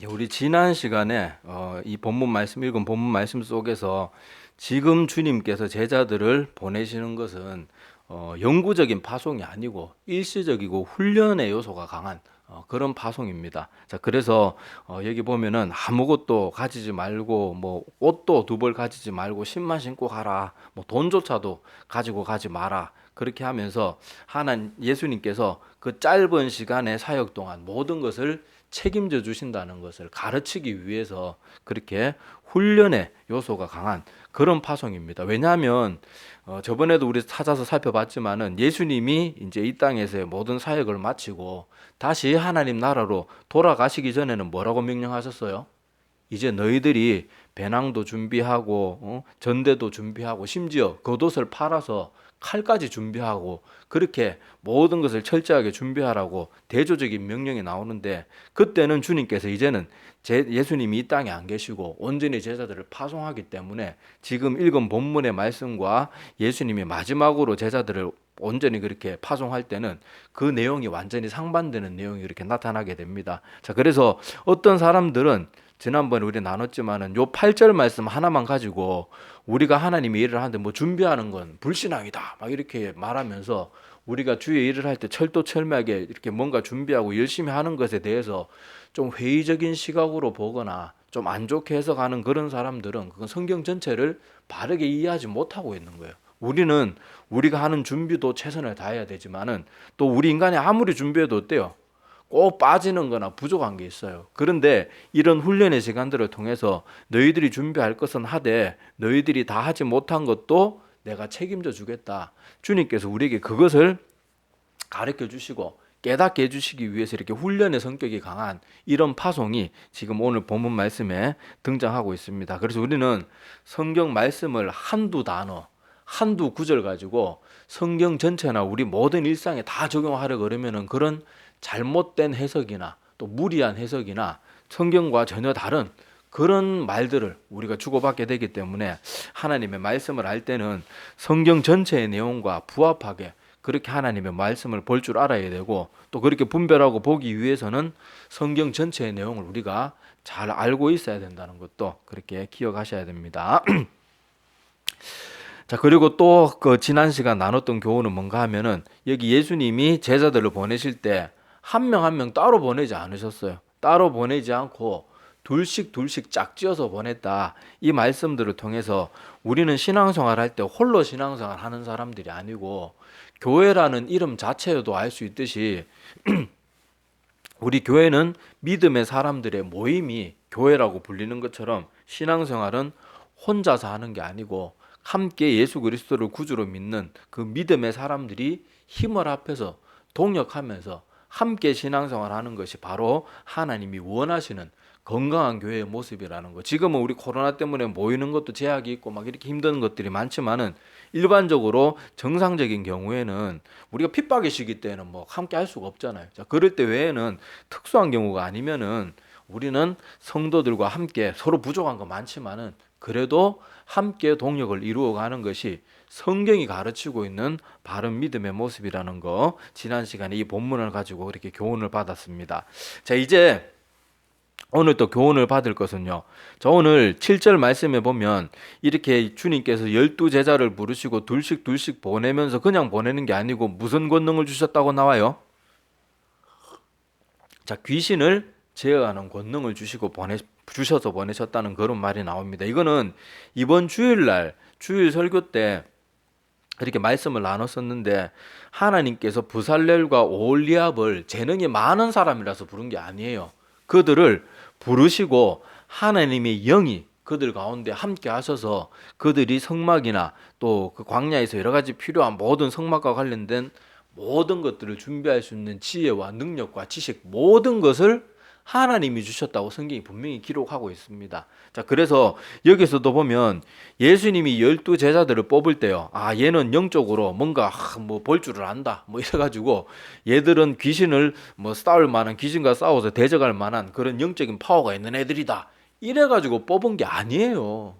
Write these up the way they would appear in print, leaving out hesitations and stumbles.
우리 지난 시간에 이 본문 말씀 읽은 본문 말씀 속에서 지금 주님께서 제자들을 보내시는 것은 영구적인 파송이 아니고 일시적이고 훈련의 요소가 강한 그런 파송입니다. 자, 그래서 여기 보면은 아무것도 가지지 말고 뭐 옷도 두 벌 가지지 말고 신만 신고 가라. 뭐 돈조차도 가지고 가지 마라. 그렇게 하면서 예수님께서 그 짧은 시간의 사역 동안 모든 것을 책임져 주신다는 것을 가르치기 위해서 그렇게 훈련의 요소가 강한 그런 파송입니다. 왜냐하면 저번에도 우리 찾아서 살펴봤지만은 예수님이 이제 이 땅에서의 모든 사역을 마치고 다시 하나님 나라로 돌아가시기 전에는 뭐라고 명령하셨어요? 이제 너희들이 배낭도 준비하고 전대도 준비하고 심지어 겉옷을 팔아서 칼까지 준비하고 그렇게 모든 것을 철저하게 준비하라고 대조적인 명령이 나오는데 그때는 주님께서 이제는 예수님이 이 땅에 안 계시고 온전히 제자들을 파송하기 때문에 지금 읽은 본문의 말씀과 예수님이 마지막으로 제자들을 온전히 그렇게 파송할 때는 그 내용이 완전히 상반되는 내용이 그렇게 나타나게 됩니다. 자, 그래서 어떤 사람들은 지난번에 우리 나눴지만은 요 8절 말씀 하나만 가지고 우리가 하나님의 일을 하는데 뭐 준비하는 건 불신앙이다 막 이렇게 말하면서 우리가 주의 일을 할 때 철도철미하게 이렇게 뭔가 준비하고 열심히 하는 것에 대해서 좀 회의적인 시각으로 보거나 좀 안 좋게 해석하는 그런 사람들은 그건 성경 전체를 바르게 이해하지 못하고 있는 거예요. 우리는 우리가 하는 준비도 최선을 다해야 되지만은 또 우리 인간이 아무리 준비해도 어때요? 꼭 빠지는 거나 부족한 게 있어요. 그런데 이런 훈련의 시간들을 통해서 너희들이 준비할 것은 하되 너희들이 다 하지 못한 것도 내가 책임져 주겠다. 주님께서 우리에게 그것을 가르쳐 주시고 깨닫게 해주시기 위해서 이렇게 훈련의 성격이 강한 이런 파송이 지금 오늘 본문 말씀에 등장하고 있습니다. 그래서 우리는 성경 말씀을 한두 단어, 한두 구절 가지고 성경 전체나 우리 모든 일상에 다 적용하려 그러면은 그런 잘못된 해석이나 또 무리한 해석이나 성경과 전혀 다른 그런 말들을 우리가 주고받게 되기 때문에 하나님의 말씀을 할 때는 성경 전체의 내용과 부합하게 그렇게 하나님의 말씀을 볼 줄 알아야 되고 또 그렇게 분별하고 보기 위해서는 성경 전체의 내용을 우리가 잘 알고 있어야 된다는 것도 그렇게 기억하셔야 됩니다. 자, 그리고 또 그 지난 시간 나눴던 교훈은 뭔가 하면은 여기 예수님이 제자들을 보내실 때 한 명 한 명 따로 보내지 않으셨어요. 따로 보내지 않고 둘씩 둘씩 짝지어서 보냈다. 이 말씀들을 통해서 우리는 신앙생활 할 때 홀로 신앙생활 하는 사람들이 아니고 교회라는 이름 자체에도 알 수 있듯이 우리 교회는 믿음의 사람들의 모임이 교회라고 불리는 것처럼 신앙생활은 혼자서 하는 게 아니고 함께 예수 그리스도를 구주로 믿는 그 믿음의 사람들이 힘을 합해서 동역하면서 함께 신앙생활 하는 것이 바로 하나님이 원하시는 건강한 교회의 모습이라는 거. 지금은 우리 코로나 때문에 모이는 것도 제약이 있고 막 이렇게 힘든 것들이 많지만은 일반적으로 정상적인 경우에는 우리가 핍박의 시기 때는 뭐 함께 할 수가 없잖아요. 자, 그럴 때 외에는 특수한 경우가 아니면은 우리는 성도들과 함께 서로 부족한 거 많지만은 그래도 함께 동력을 이루어가는 것이 성경이 가르치고 있는 바른 믿음의 모습이라는 거 지난 시간에 이 본문을 가지고 이렇게 교훈을 받았습니다. 자, 이제 오늘 또 교훈을 받을 것은요. 저 오늘 7절 말씀에 보면 이렇게 주님께서 12제자를 부르시고 둘씩 둘씩 보내면서 그냥 보내는 게 아니고 무슨 권능을 주셨다고 나와요? 자, 귀신을 제어하는 권능을 주셔서 보내셨다는 그런 말이 나옵니다. 이거는 이번 주일날 주일 설교 때 이렇게 말씀을 나눴었는데 하나님께서 부살렐과 오홀리압을 재능이 많은 사람이라서 부른 게 아니에요. 그들을 부르시고 하나님의 영이 그들 가운데 함께 하셔서 그들이 성막이나 또 그 광야에서 여러 가지 필요한 모든 성막과 관련된 모든 것들을 준비할 수 있는 지혜와 능력과 지식 모든 것을 하나님이 주셨다고 성경이 분명히 기록하고 있습니다. 자, 그래서 여기서도 보면 예수님이 12제자들을 뽑을 때요. 아, 얘는 영적으로 뭔가 뭐 볼 줄을 안다. 뭐 이래가지고 얘들은 귀신을 뭐 싸울 만한 귀신과 싸워서 대적할 만한 그런 영적인 파워가 있는 애들이다. 이래가지고 뽑은 게 아니에요.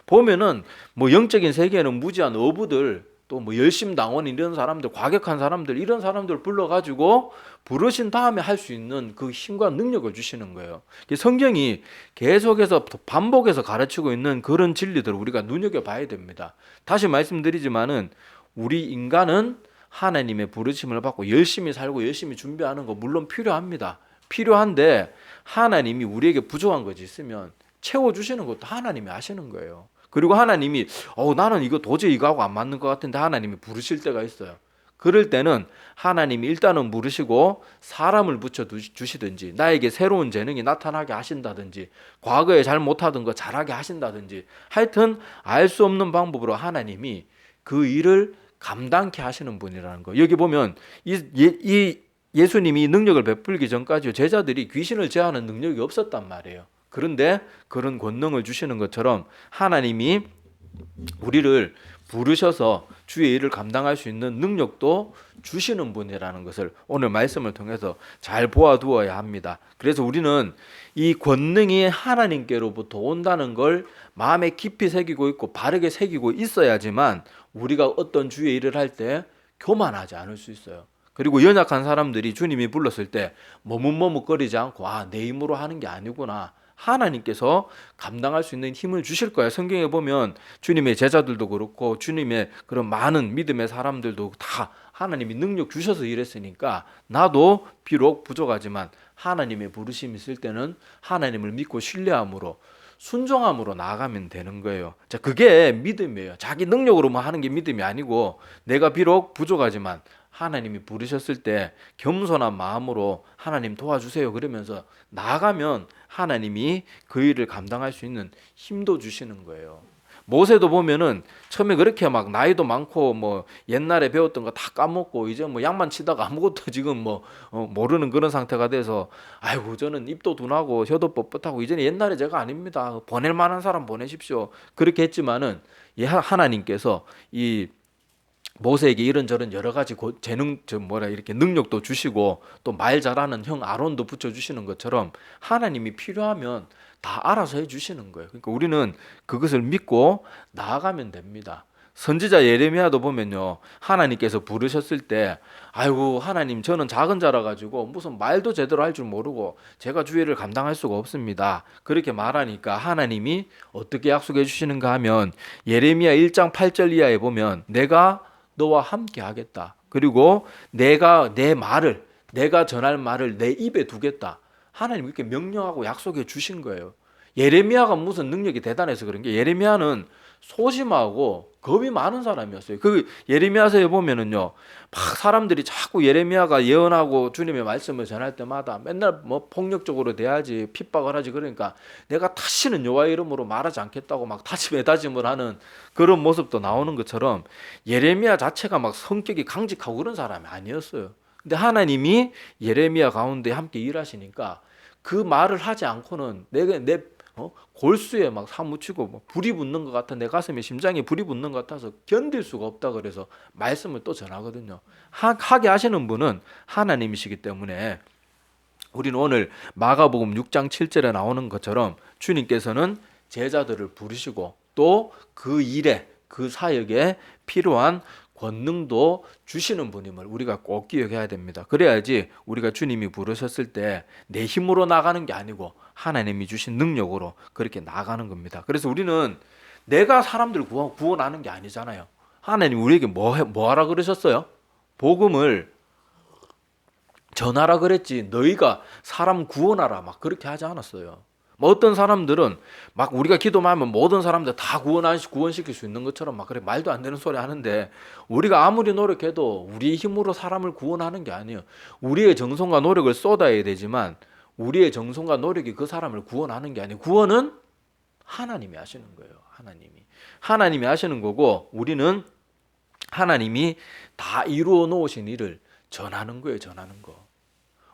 보면은 뭐 영적인 세계에는 무지한 어부들 또 뭐 열심당원 이런 사람들, 과격한 사람들, 이런 사람들 불러가지고 부르신 다음에 할 수 있는 그 힘과 능력을 주시는 거예요. 성경이 계속해서 반복해서 가르치고 있는 그런 진리들을 우리가 눈여겨봐야 됩니다. 다시 말씀드리지만은 우리 인간은 하나님의 부르심을 받고 열심히 살고 열심히 준비하는 거 물론 필요합니다. 필요한데 하나님이 우리에게 부족한 것이 있으면 채워주시는 것도 하나님이 아시는 거예요. 그리고 하나님이 나는 이거 도저히 이거하고 안 맞는 것 같은데 하나님이 부르실 때가 있어요. 그럴 때는 하나님이 일단은 부르시고 사람을 붙여주시든지 나에게 새로운 재능이 나타나게 하신다든지 과거에 잘 못하던 거 잘하게 하신다든지 하여튼 알 수 없는 방법으로 하나님이 그 일을 감당케 하시는 분이라는 거. 여기 보면 이 예수님이 능력을 베풀기 전까지 제자들이 귀신을 제어하는 능력이 없었단 말이에요. 그런데 그런 권능을 주시는 것처럼 하나님이 우리를 부르셔서 주의 일을 감당할 수 있는 능력도 주시는 분이라는 것을 오늘 말씀을 통해서 잘 보아두어야 합니다. 그래서 우리는 이 권능이 하나님께로부터 온다는 걸 마음에 깊이 새기고 있고 바르게 새기고 있어야지만 우리가 어떤 주의 일을 할 때 교만하지 않을 수 있어요. 그리고 연약한 사람들이 주님이 불렀을 때 머뭇머뭇거리지 않고 내 힘으로 하는 게 아니구나. 하나님께서 감당할 수 있는 힘을 주실 거야. 성경에 보면 주님의 제자들도 그렇고 주님의 그런 많은 믿음의 사람들도 다 하나님이 능력 주셔서 일했으니까 나도 비록 부족하지만 하나님의 부르심이 있을 때는 하나님을 믿고 신뢰함으로 순종함으로 나아가면 되는 거예요. 자, 그게 믿음이에요. 자기 능력으로만 하는 게 믿음이 아니고 내가 비록 부족하지만 하나님이 부르셨을 때 겸손한 마음으로 하나님 도와주세요 그러면서 나아가면 하나님이 그 일을 감당할 수 있는 힘도 주시는 거예요. 모세도 보면은 처음에 그렇게 막 나이도 많고 뭐 옛날에 배웠던 거 다 까먹고 이제 뭐 양만 치다가 아무것도 지금 모르는 그런 상태가 돼서 아이고 저는 입도 둔하고 혀도 뻣뻣하고 이제는 옛날에 제가 아닙니다. 보낼 만한 사람 보내십시오. 그렇게 했지만은 하나님께서 이 모세에게 이런저런 여러 가지 재능 이렇게 능력도 주시고 또 말 잘하는 형 아론도 붙여주시는 것처럼 하나님이 필요하면 다 알아서 해주시는 거예요. 그러니까 우리는 그것을 믿고 나아가면 됩니다. 선지자 예레미야도 보면요, 하나님께서 부르셨을 때 아이고 하나님 저는 작은 자라 가지고 무슨 말도 제대로 할 줄 모르고 제가 주의 일을 감당할 수가 없습니다. 그렇게 말하니까 하나님이 어떻게 약속해 주시는가 하면 예레미야 1장 8절 이하에 보면 내가 너와 함께 하겠다. 그리고 내가 전할 말을 내 입에 두겠다. 하나님 이렇게 명령하고 약속해 주신 거예요. 예레미야가 무슨 능력이 대단해서 그런 게 예레미야는 소심하고 겁이 많은 사람이었어요. 그 예레미야서에 보면은요, 막 사람들이 자꾸 예레미야가 예언하고 주님의 말씀을 전할 때마다 맨날 뭐 폭력적으로 대하지, 핍박을 하지 그러니까 내가 다시는 여호와의 이름으로 말하지 않겠다고 막 다시 매다짐을 하는 그런 모습도 나오는 것처럼 예레미야 자체가 막 성격이 강직하고 그런 사람이 아니었어요. 근데 하나님이 예레미야 가운데 함께 일하시니까 그 말을 하지 않고는 내 골수에 막 사무치고 뭐 불이 붙는 것 같아 내 가슴에 심장에 불이 붙는 것 같아서 견딜 수가 없다 그래서 말씀을 또 전하거든요. 하게 하시는 분은 하나님이시기 때문에 우리는 오늘 마가복음 6장 7절에 나오는 것처럼 주님께서는 제자들을 부르시고 또 그 일에 그 사역에 필요한 권능도 주시는 분임을 우리가 꼭 기억해야 됩니다. 그래야지 우리가 주님이 부르셨을 때 내 힘으로 나가는 게 아니고 하나님이 주신 능력으로 그렇게 나가는 겁니다. 그래서 우리는 내가 사람들 구원하는 게 아니잖아요. 하나님 우리에게 뭐 하라 그러셨어요? 복음을 전하라 그랬지 너희가 사람 구원하라 막 그렇게 하지 않았어요. 뭐 어떤 사람들은 막 우리가 기도만 하면 모든 사람들 다 구원시킬 수 있는 것처럼 막 그래 말도 안 되는 소리 하는데 우리가 아무리 노력해도 우리의 힘으로 사람을 구원하는 게 아니에요. 우리의 정성과 노력을 쏟아야 되지만 우리의 정성과 노력이 그 사람을 구원하는 게 아니에요. 구원은 하나님이 하시는 거예요. 하나님이 하시는 거고 우리는 하나님이 다 이루어 놓으신 일을 전하는 거예요. 전하는 거.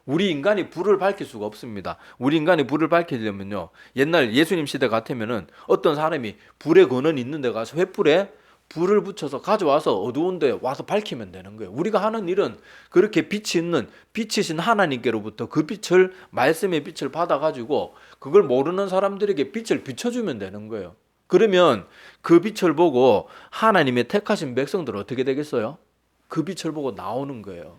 우리 인간이 불을 밝힐 수가 없습니다. 우리 인간이 불을 밝히려면요, 옛날 예수님 시대 같으면은 어떤 사람이 불의 근원이 있는 데 가서 횃불에 불을 붙여서 가져와서 어두운 데 와서 밝히면 되는 거예요. 우리가 하는 일은 그렇게 빛이 있는 빛이신 하나님께로부터 그 빛을 말씀의 빛을 받아 가지고 그걸 모르는 사람들에게 빛을 비춰주면 되는 거예요. 그러면 그 빛을 보고 하나님의 택하신 백성들은 어떻게 되겠어요? 그 빛을 보고 나오는 거예요.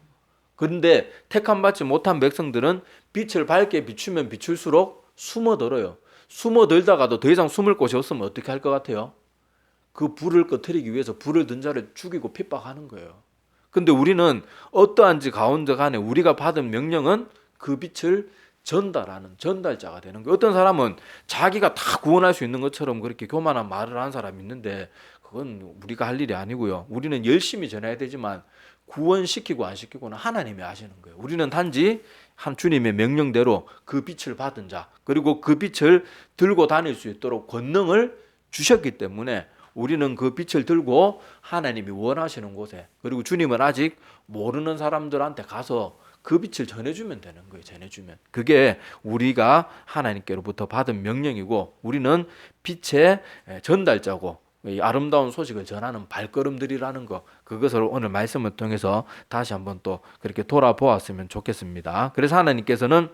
그런데 택함 받지 못한 백성들은 빛을 밝게 비추면 비출수록 숨어들어요. 숨어들다가도 더 이상 숨을 곳이 없으면 어떻게 할 것 같아요? 그 불을 꺼트리기 위해서 불을 든 자를 죽이고 핍박하는 거예요. 근데 우리는 어떠한지 가운데 간에 우리가 받은 명령은 그 빛을 전달하는 전달자가 되는 거예요. 어떤 사람은 자기가 다 구원할 수 있는 것처럼 그렇게 교만한 말을 하는 사람이 있는데 그건 우리가 할 일이 아니고요. 우리는 열심히 전해야 되지만 구원시키고 안 시키고는 하나님이 하시는 거예요. 우리는 단지 한 주님의 명령대로 그 빛을 받은 자, 그리고 그 빛을 들고 다닐 수 있도록 권능을 주셨기 때문에 우리는 그 빛을 들고 하나님이 원하시는 곳에, 그리고 주님은 아직 모르는 사람들한테 가서 그 빛을 전해주면 되는 거예요. 전해주면. 그게 우리가 하나님께로부터 받은 명령이고, 우리는 빛의 전달자고 이 아름다운 소식을 전하는 발걸음들이라는 거, 그것을 오늘 말씀을 통해서 다시 한번 또 그렇게 돌아보았으면 좋겠습니다. 그래서 하나님께서는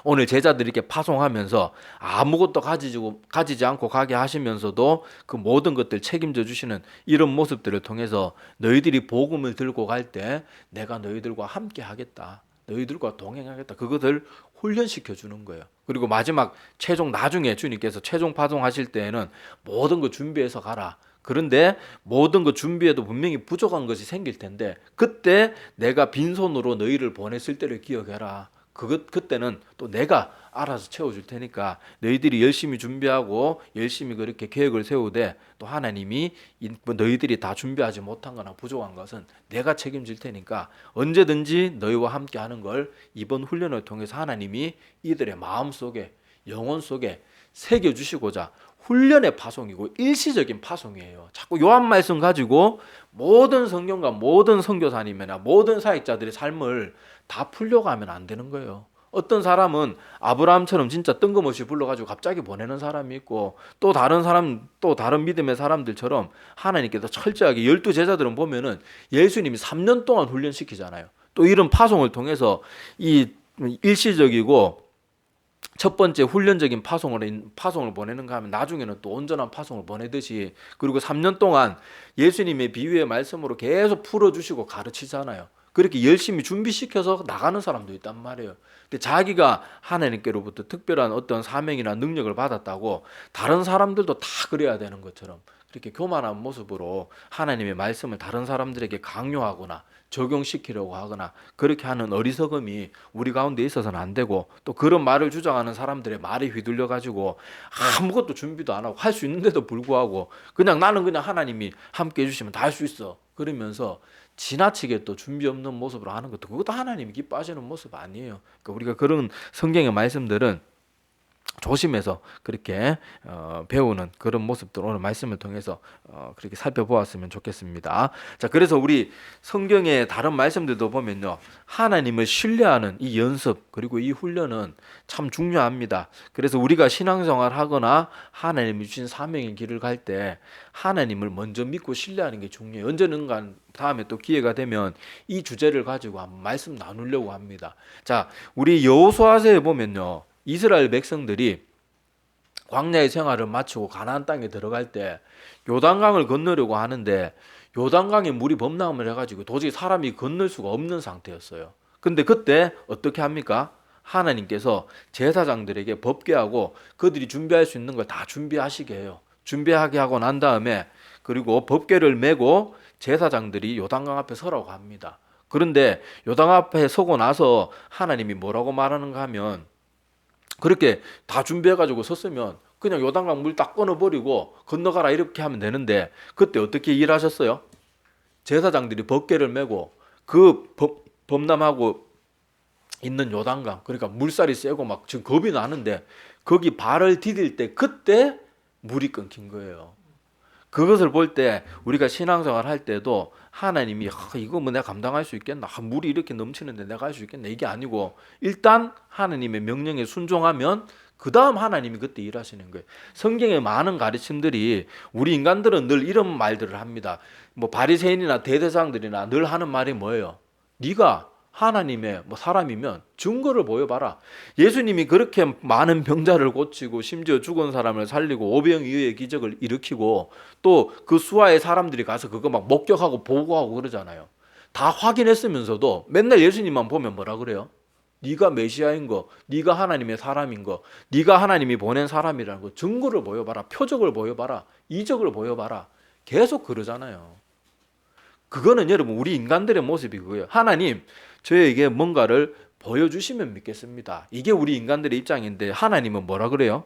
오늘 제자들에게 파송하면서 아무것도 가지지 않고 가게 하시면서도 그 모든 것들 책임져 주시는 이런 모습들을 통해서 너희들이 복음을 들고 갈 때 내가 너희들과 함께 하겠다, 너희들과 동행하겠다, 그것을 훈련시켜 주는 거예요. 그리고 마지막 최종, 나중에 주님께서 최종 파송하실 때에는 모든 거 준비해서 가라. 그런데 모든 거 준비해도 분명히 부족한 것이 생길 텐데 그때 내가 빈손으로 너희를 보냈을 때를 기억해라. 그때는 또 내가 알아서 채워줄 테니까 너희들이 열심히 준비하고 열심히 그렇게 계획을 세우되 또 하나님이 너희들이 다 준비하지 못한 거나 부족한 것은 내가 책임질 테니까 언제든지 너희와 함께 하는 걸 이번 훈련을 통해서 하나님이 이들의 마음속에, 영혼 속에 새겨주시고자 훈련의 파송이고 일시적인 파송이에요. 자꾸 요한 말씀 가지고 모든 성경과 모든 선교사님이나 모든 사역자들의 삶을 다 풀려고 하면 안 되는 거예요. 어떤 사람은 아브라함처럼 진짜 뜬금없이 불러가지고 갑자기 보내는 사람이 있고, 또 다른 사람, 또 다른 믿음의 사람들처럼 하나님께서 철저하게 12제자들은 보면은 예수님이 3년 동안 훈련시키잖아요. 또 이런 파송을 통해서 이 일시적이고 첫 번째 훈련적인 파송을 보내는가 하면 나중에는 또 온전한 파송을 보내듯이, 그리고 3년 동안 예수님의 비유의 말씀으로 계속 풀어주시고 가르치잖아요. 그렇게 열심히 준비시켜서 나가는 사람도 있단 말이에요. 근데 자기가 하나님께로부터 특별한 어떤 사명이나 능력을 받았다고 다른 사람들도 다 그래야 되는 것처럼 그렇게 교만한 모습으로 하나님의 말씀을 다른 사람들에게 강요하거나 적용시키려고 하거나 그렇게 하는 어리석음이 우리 가운데 있어서는 안 되고, 또 그런 말을 주장하는 사람들의 말에 휘둘려 가지고 아무것도 준비도 안 하고 할 수 있는데도 불구하고 그냥 나는 그냥 하나님이 함께 해주시면 다 할 수 있어 그러면서 지나치게 또 준비 없는 모습으로 하는 것도, 그것도 하나님이 기뻐하시는 모습 아니에요. 그러니까 우리가 그런 성경의 말씀들은 조심해서 그렇게 배우는 그런 모습들 오늘 말씀을 통해서 그렇게 살펴보았으면 좋겠습니다. 자, 그래서 우리 성경의 다른 말씀들도 보면요, 하나님을 신뢰하는 이 연습 그리고 이 훈련은 참 중요합니다. 그래서 우리가 신앙생활 하거나 하나님이 주신 사명의 길을 갈 때 하나님을 먼저 믿고 신뢰하는 게 중요해요. 언제는가 다음에 또 기회가 되면 이 주제를 가지고 한번 말씀 나누려고 합니다. 자, 우리 여호수아서에 보면요, 이스라엘 백성들이 광야의 생활을 마치고 가나안 땅에 들어갈 때 요단강을 건너려고 하는데 요단강에 물이 범람을 해가지고 도저히 사람이 건널 수가 없는 상태였어요. 근데 그때 어떻게 합니까? 하나님께서 제사장들에게 법궤하고 그들이 준비할 수 있는 걸 다 준비하시게 해요. 준비하게 하고 난 다음에 그리고 법궤를 메고 제사장들이 요단강 앞에 서라고 합니다. 그런데 요단 앞에 서고 나서 하나님이 뭐라고 말하는가 하면, 그렇게 다 준비해가지고 섰으면 그냥 요단강 물 딱 끊어버리고 건너가라 이렇게 하면 되는데 그때 어떻게 일하셨어요? 제사장들이 법궤를 메고 그 범람하고 있는 요단강, 그러니까 물살이 세고 막 지금 겁이 나는데 거기 발을 디딜 때 그때 물이 끊긴 거예요. 그것을 볼 때 우리가 신앙생활 할 때도 하나님이 이거 뭐 내가 감당할 수 있겠나, 물이 이렇게 넘치는데 내가 할 수 있겠나, 이게 아니고 일단 하나님의 명령에 순종하면 그 다음 하나님이 그때 일하시는 거예요. 성경의 많은 가르침들이 우리 인간들은 늘 이런 말들을 합니다. 뭐 바리새인이나 대제사장들이나 늘 하는 말이 뭐예요? 네가 하나님의 뭐 사람이면 증거를 보여봐라. 예수님이 그렇게 많은 병자를 고치고 심지어 죽은 사람을 살리고 오병이어의 기적을 일으키고 또 그 수하의 사람들이 가서 그거 막 목격하고 보고하고 그러잖아요. 다 확인했으면서도 맨날 예수님만 보면 뭐라 그래요? 네가 메시아인 거, 네가 하나님의 사람인 거, 네가 하나님이 보낸 사람이라는 거 증거를 보여봐라. 표적을 보여봐라. 이적을 보여봐라. 계속 그러잖아요. 그거는 여러분 우리 인간들의 모습이 그거예요. 하나님 저에게 뭔가를 보여주시면 믿겠습니다. 이게 우리 인간들의 입장인데 하나님은 뭐라 그래요?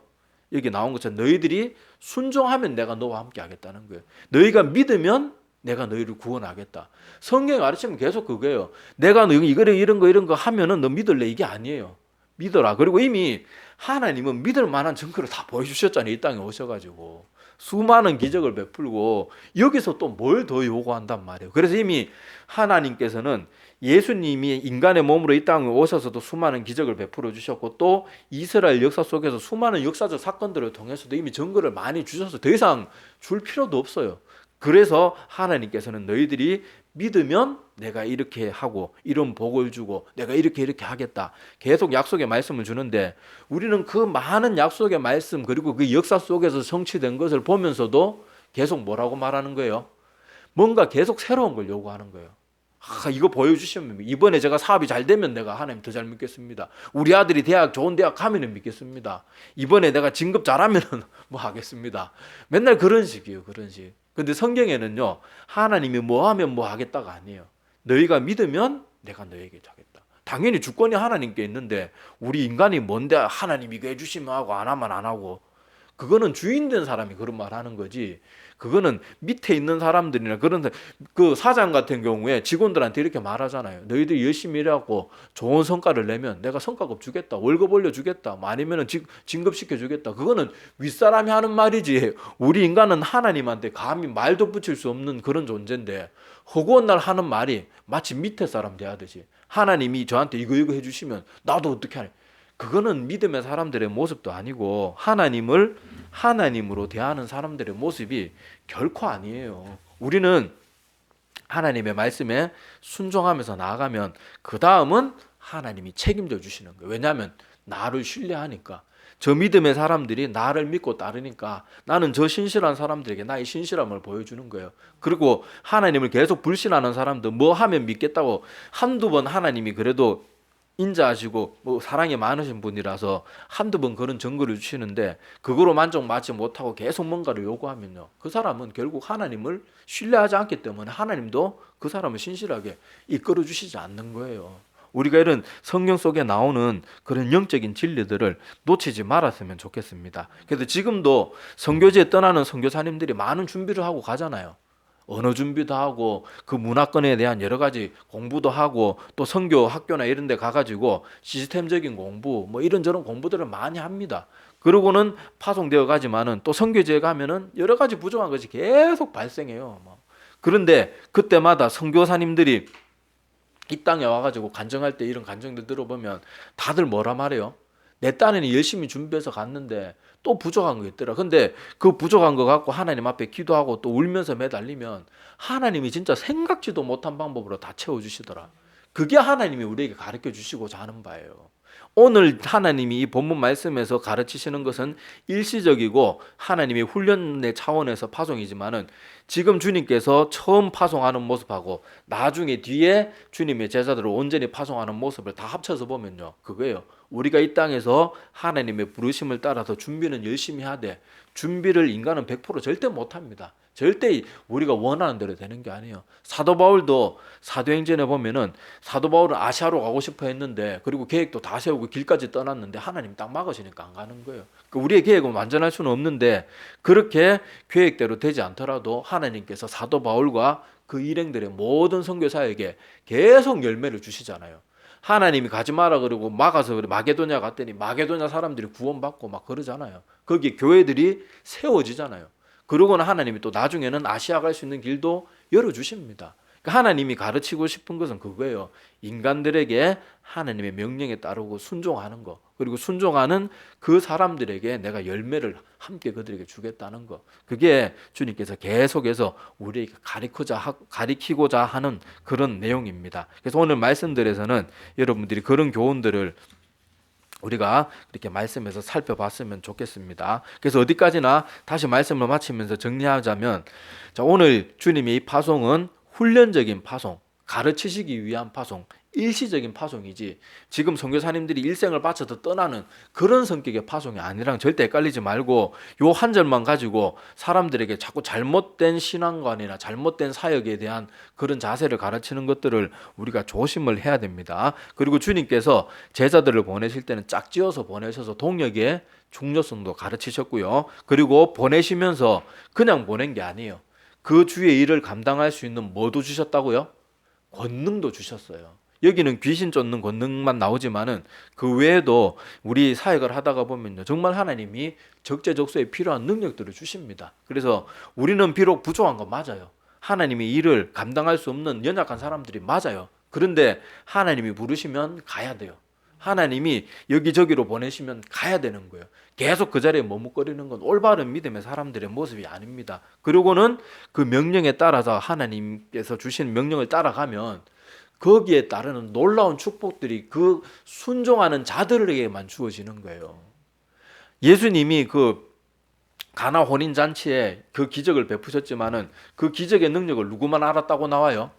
여기 나온 것처럼 너희들이 순종하면 내가 너와 함께 하겠다는 거예요. 너희가 믿으면 내가 너희를 구원하겠다. 성경이 가르치면 계속 그거예요. 내가 너 이런 거 하면은 너 믿을래? 이게 아니에요. 믿어라. 그리고 이미 하나님은 믿을 만한 증거를 다 보여주셨잖아요. 이 땅에 오셔가지고. 수많은 기적을 베풀고 여기서 또 뭘 더 요구한단 말이에요. 그래서 이미 하나님께서는 예수님이 인간의 몸으로 이 땅에 오셔서도 수많은 기적을 베풀어 주셨고 또 이스라엘 역사 속에서 수많은 역사적 사건들을 통해서도 이미 증거를 많이 주셔서 더 이상 줄 필요도 없어요. 그래서 하나님께서는 너희들이 믿으면 내가 이렇게 하고 이런 복을 주고 내가 이렇게 하겠다. 계속 약속의 말씀을 주는데 우리는 그 많은 약속의 말씀 그리고 그 역사 속에서 성취된 것을 보면서도 계속 뭐라고 말하는 거예요? 뭔가 계속 새로운 걸 요구하는 거예요. 이거 보여주시면 이번에 제가 사업이 잘 되면 내가 하나님 더 잘 믿겠습니다. 우리 아들이 좋은 대학 가면 믿겠습니다. 이번에 내가 진급 잘하면 뭐 하겠습니다. 맨날 그런 식이에요. 그런 식. 근데 성경에는요 하나님이 뭐 하면 뭐 하겠다가 아니에요. 너희가 믿으면 내가 너에게 하겠다. 당연히 주권이 하나님께 있는데 우리 인간이 뭔데 하나님이 이거 해주시면 하고 안 하면 안 하고 그거는 주인 된 사람이 그런 말 하는 거지. 그거는 밑에 있는 사람들이나 그런 그 사장 같은 경우에 직원들한테 이렇게 말하잖아요. 너희들 열심히 일하고 좋은 성과를 내면 내가 성과급 주겠다. 월급 올려주겠다. 아니면 진급시켜주겠다. 그거는 윗사람이 하는 말이지. 우리 인간은 하나님한테 감히 말도 붙일 수 없는 그런 존재인데 허구한 날 하는 말이 마치 밑에 사람 대하듯이 하나님이 저한테 이거 해주시면 나도 어떻게 하냐. 그거는 믿음의 사람들의 모습도 아니고 하나님을 하나님으로 대하는 사람들의 모습이 결코 아니에요. 우리는 하나님의 말씀에 순종하면서 나아가면 그 다음은 하나님이 책임져 주시는 거예요. 왜냐하면 나를 신뢰하니까. 저 믿음의 사람들이 나를 믿고 따르니까 나는 저 신실한 사람들에게 나의 신실함을 보여주는 거예요. 그리고 하나님을 계속 불신하는 사람들 뭐 하면 믿겠다고 한두 번 하나님이 그래도 인자하시고 뭐 사랑이 많으신 분이라서 한두 번 그런 증거를 주시는데 그거로 만족받지 못하고 계속 뭔가를 요구하면요 그 사람은 결국 하나님을 신뢰하지 않기 때문에 하나님도 그 사람을 신실하게 이끌어 주시지 않는 거예요. 우리가 이런 성경 속에 나오는 그런 영적인 진리들을 놓치지 말았으면 좋겠습니다. 그래서 지금도 선교지에 떠나는 선교사님들이 많은 준비를 하고 가잖아요. 언어 준비도 하고 그 문화권에 대한 여러 가지 공부도 하고 또 선교 학교나 이런 데 가가지고 시스템적인 공부 뭐 이런저런 공부들을 많이 합니다. 그러고는 파송되어 가지만은 또 선교지에 가면은 여러 가지 부족한 것이 계속 발생해요. 그런데 그때마다 선교사님들이 이 땅에 와가지고 간증할 때 이런 간증들 들어보면 다들 뭐라 말해요? 내 딴에는 열심히 준비해서 갔는데 또 부족한 거 있더라. 근데 그 부족한 거 갖고 하나님 앞에 기도하고 또 울면서 매달리면 하나님이 진짜 생각지도 못한 방법으로 다 채워주시더라. 그게 하나님이 우리에게 가르쳐 주시고자 하는 바예요. 오늘 하나님이 이 본문 말씀에서 가르치시는 것은 일시적이고 하나님의 훈련의 차원에서 파송이지만은 지금 주님께서 처음 파송하는 모습하고 나중에 뒤에 주님의 제자들을 온전히 파송하는 모습을 다 합쳐서 보면요 그거예요. 우리가 이 땅에서 하나님의 부르심을 따라서 준비는 열심히 하되 준비를 인간은 100% 절대 못합니다. 절대 우리가 원하는 대로 되는 게 아니에요. 사도 바울도 사도행전에 보면은 사도 바울은 아시아로 가고 싶어 했는데 그리고 계획도 다 세우고 길까지 떠났는데 하나님 딱 막으시니까 안 가는 거예요. 그러니까 우리의 계획은 완전할 수는 없는데 그렇게 계획대로 되지 않더라도 하나님께서 사도 바울과 그 일행들의 모든 선교사에게 계속 열매를 주시잖아요. 하나님이 가지 마라 그러고 막아서 그래 마게도냐 갔더니 마게도냐 사람들이 구원받고 막 그러잖아요. 거기 교회들이 세워지잖아요. 그러고는 하나님이 또 나중에는 아시아 갈 수 있는 길도 열어주십니다. 그러니까 하나님이 가르치고 싶은 것은 그거예요. 인간들에게 하나님의 명령에 따르고 순종하는 거, 그리고 순종하는 그 사람들에게 내가 열매를 함께 그들에게 주겠다는 거. 그게 주님께서 계속해서 우리에게 가리키고자 하는 그런 내용입니다. 그래서 오늘 말씀들에서는 여러분들이 그런 교훈들을 우리가 이렇게 말씀에서 살펴봤으면 좋겠습니다. 그래서 어디까지나 다시 말씀을 마치면서 정리하자면, 자, 오늘 주님의 이 파송은 훈련적인 파송, 가르치시기 위한 파송, 일시적인 파송이지 지금 선교사님들이 일생을 바쳐서 떠나는 그런 성격의 파송이 아니랑 절대 헷갈리지 말고, 요 한 절만 가지고 사람들에게 자꾸 잘못된 신앙관이나 잘못된 사역에 대한 그런 자세를 가르치는 것들을 우리가 조심을 해야 됩니다. 그리고 주님께서 제자들을 보내실 때는 짝지어서 보내셔서 동역의 중요성도 가르치셨고요. 그리고 보내시면서 그냥 보낸 게 아니에요. 그 주의 일을 감당할 수 있는 뭐도 주셨다고요? 권능도 주셨어요. 여기는 귀신 쫓는 권능만 나오지만은 그 외에도 우리 사역을 하다가 보면요, 정말 하나님이 적재적소에 필요한 능력들을 주십니다. 그래서 우리는 비록 부족한 거 맞아요. 하나님이 일을 감당할 수 없는 연약한 사람들이 맞아요. 그런데 하나님이 부르시면 가야 돼요. 하나님이 여기저기로 보내시면 가야 되는 거예요. 계속 그 자리에 머뭇거리는 건 올바른 믿음의 사람들의 모습이 아닙니다. 그리고는 그 명령에 따라서 하나님께서 주신 명령을 따라가면 거기에 따르는 놀라운 축복들이 그 순종하는 자들에게만 주어지는 거예요. 예수님이 그 가나 혼인 잔치에 그 기적을 베푸셨지만은 그 기적의 능력을 누구만 알았다고 나와요?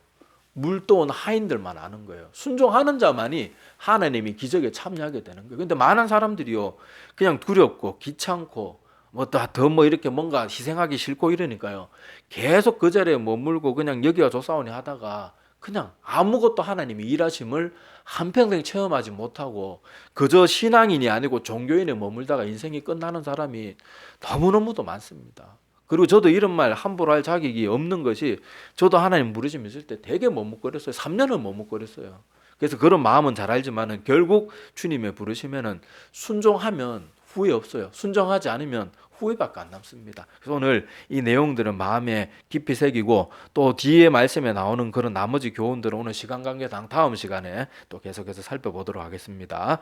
물도온 하인들만 아는 거예요. 순종하는 자만이 하나님이 기적에 참여하게 되는 거예요. 근데 많은 사람들이요, 그냥 두렵고 귀찮고 더 이렇게 뭔가 희생하기 싫고 이러니까요, 계속 그 자리에 머물고 그냥 여기와 조사오니 하다가 그냥 아무것도 하나님이 일하심을 한평생 체험하지 못하고 그저 신앙인이 아니고 종교인에 머물다가 인생이 끝나는 사람이 너무너무도 많습니다. 그리고 저도 이런 말 함부로 할 자격이 없는 것이, 저도 하나님 부르심 있을 때 되게 머뭇거렸어요. 3년을 머뭇거렸어요. 그래서 그런 마음은 잘 알지만은 결국 주님의 부르시면은 순종하면 후회 없어요. 순종하지 않으면 후회밖에 안 남습니다. 그래서 오늘 이 내용들은 마음에 깊이 새기고, 또 뒤에 말씀에 나오는 그런 나머지 교훈들은 오늘 시간 관계상 다음 시간에 또 계속해서 살펴보도록 하겠습니다.